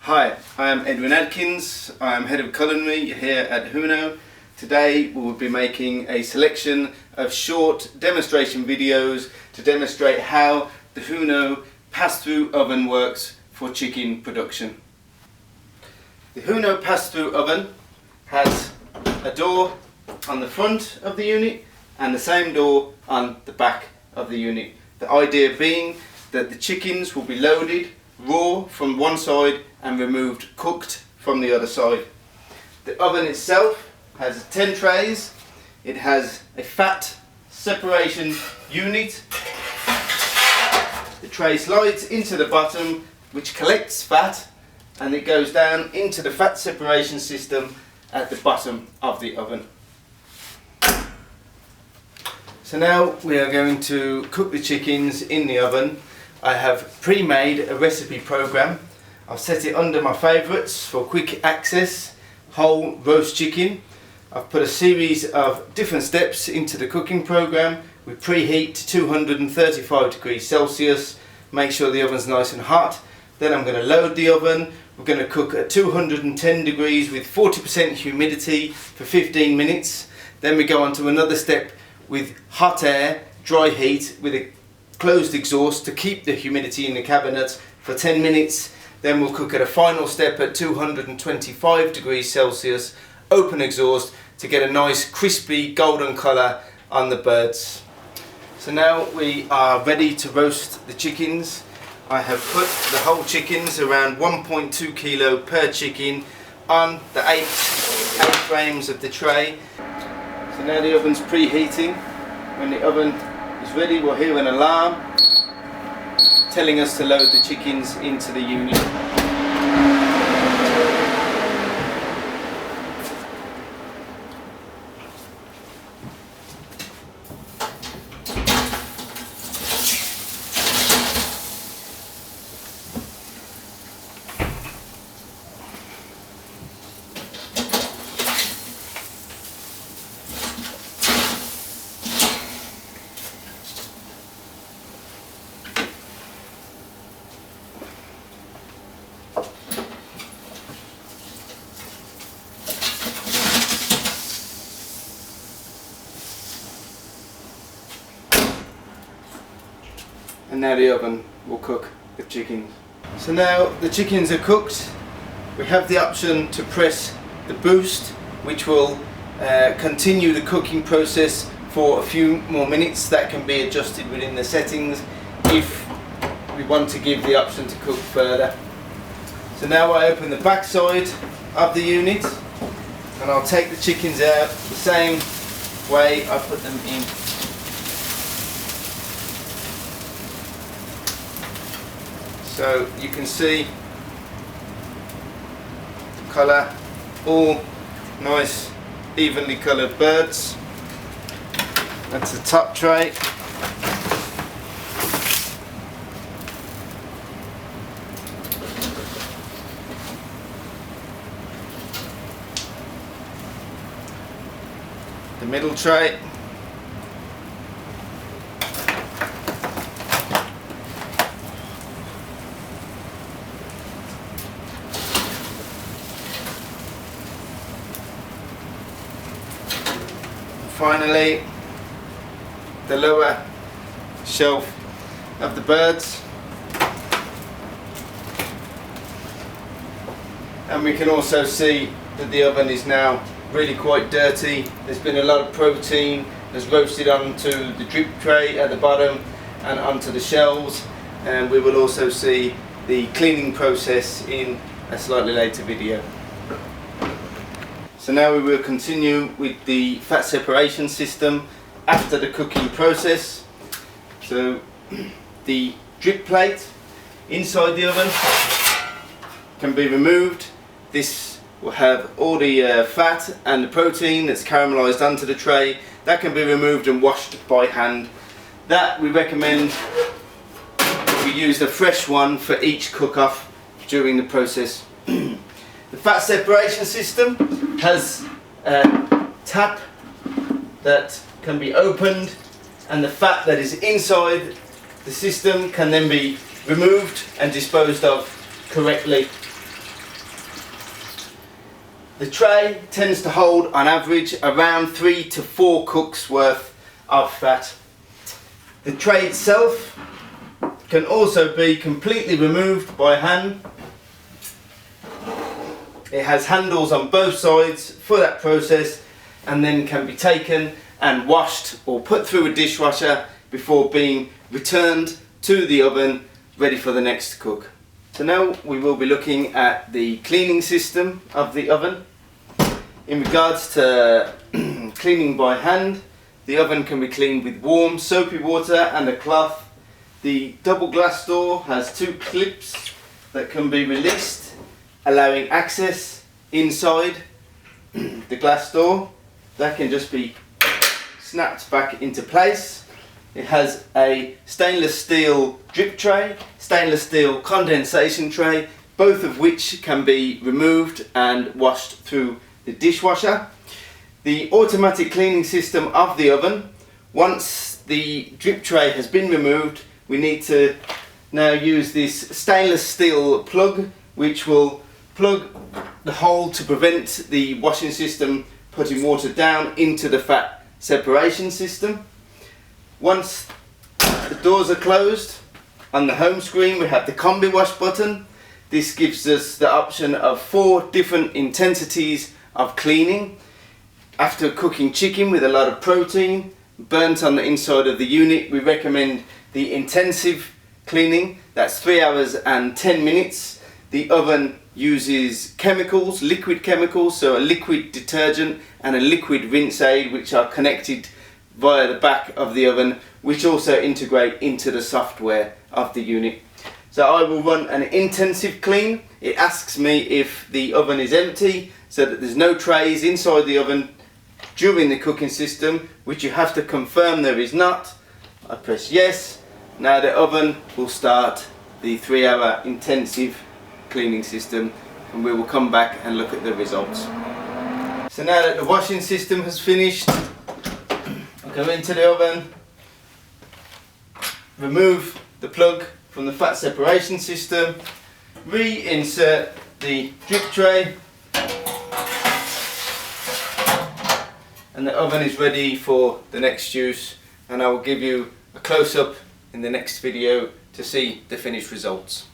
Hi, I am Edwin Adkins. I am Head of Culinary here at HOUNÖ. Today we will be making a selection of short demonstration videos to demonstrate how the HOUNÖ pass-through oven works for chicken production. The HOUNÖ pass-through oven has a door on the front of the unit and the same door on the back of the unit. The idea being that the chickens will be loaded raw from one side and removed cooked from the other side. The oven itself has 10 trays. It has a fat separation unit. The tray slides into the bottom, which collects fat, and it goes down into the fat separation system at the bottom of the oven. So now we are going to cook the chickens in the oven. I have pre-made a recipe program. I've set it under my favourites for quick access, whole roast chicken. I've put a series of different steps into the cooking program. We preheat to 235 degrees Celsius, make sure the oven's nice and hot. Then I'm going to load the oven. We're going to cook at 210 degrees with 40% humidity for 15 minutes. Then we go on to another step with hot air, dry heat with a closed exhaust to keep the humidity in the cabinet for 10 minutes. Then we'll cook at a final step at 225 degrees Celsius, open exhaust, to get a nice crispy golden colour on the birds. So now we are ready to roast the chickens. I have put the whole chickens, around 1.2 kilo per chicken, on the 8 frames of the tray. So now the oven's preheating. When the oven is ready, we'll hear an alarm telling us to load the chickens into the unit. And now the oven will cook the chickens. So now the chickens are cooked. We have the option to press the boost, which will continue the cooking process for a few more minutes. That can be adjusted within the settings if we want to give the option to cook further. So now I open the back side of the unit and I'll take the chickens out the same way I put them in. So you can see the colour, all nice evenly coloured birds. That's the top tray. The middle tray. Finally, the lower shelf of the birds, and we can also see that the oven is now really quite dirty. There's been a lot of protein that's roasted onto the drip tray at the bottom and onto the shelves, and we will also see the cleaning process in a slightly later video. So now we will continue with the fat separation system after the cooking process. So the drip plate inside the oven can be removed. This will have all the fat and the protein that's caramelized onto the tray. That can be removed and washed by hand. That we recommend we use the fresh one for each cook-off during the process. The fat separation system has a tap that can be opened, and the fat that is inside the system can then be removed and disposed of correctly. The tray tends to hold on average around 3 to 4 cooks worth of fat. The tray itself can also be completely removed by hand. It has handles on both sides for that process, and then can be taken and washed or put through a dishwasher before being returned to the oven ready for the next cook. So now we will be looking at the cleaning system of the oven. In regards to cleaning by hand, the oven can be cleaned with warm soapy water and a cloth. The double glass door has 2 clips that can be released, allowing access inside the glass door. That can just be snapped back into place. It has a stainless steel drip tray, stainless steel condensation tray, both of which can be removed and washed through the dishwasher. The automatic cleaning system of the oven, once the drip tray has been removed, we need to now use this stainless steel plug, which will plug the hole to prevent the washing system putting water down into the fat separation system. Once the doors are closed, on the home screen we have the combi wash button. This gives us the option of 4 different intensities of cleaning. After cooking chicken with a lot of protein burnt on the inside of the unit, we recommend the intensive cleaning. That's 3 hours and 10 minutes. The oven uses chemicals, liquid chemicals, so a liquid detergent and a liquid rinse aid, which are connected via the back of the oven, which also integrate into the software of the unit. So I will run an intensive clean. It asks me if the oven is empty, so that there's no trays inside the oven during the cooking system, which you have to confirm there is not. I press yes. Now the oven will start the 3-hour intensive cleaning system, and we will come back and look at the results. So now that the washing system has finished, I'll go into the oven, remove the plug from the fat separation system, reinsert the drip tray, and the oven is ready for the next use, and I will give you a close-up in the next video to see the finished results.